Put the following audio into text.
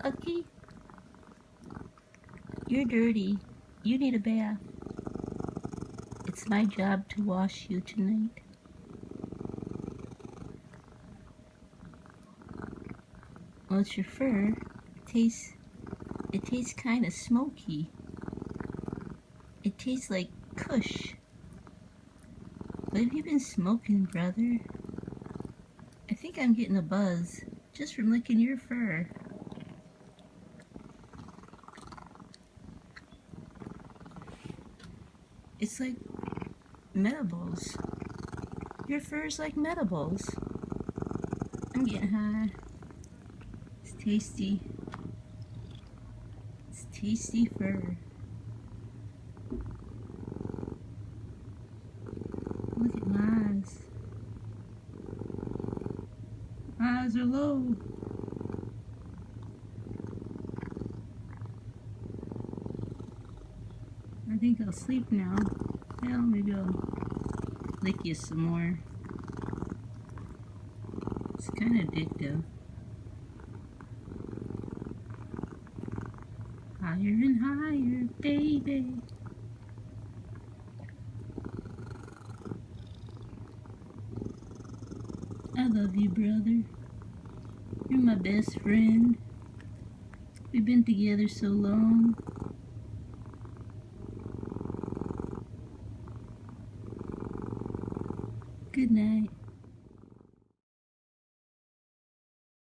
Okay, you're dirty. You need a bath. It's my job to wash you tonight. Well, it's your fur. It tastes kind of smoky. It tastes like Kush. What have you been smoking, brother? I think I'm getting a buzz just from licking your fur. It's like medibles. Your fur's like medibles. I'm getting high. It's tasty. It's tasty fur. Look at my eyes. My eyes are low. I think I'll sleep now. Well, maybe I'll lick you some more. It's kind of addictive. Higher and higher, baby. I love you, brother. You're my best friend. We've been together so long. Good night.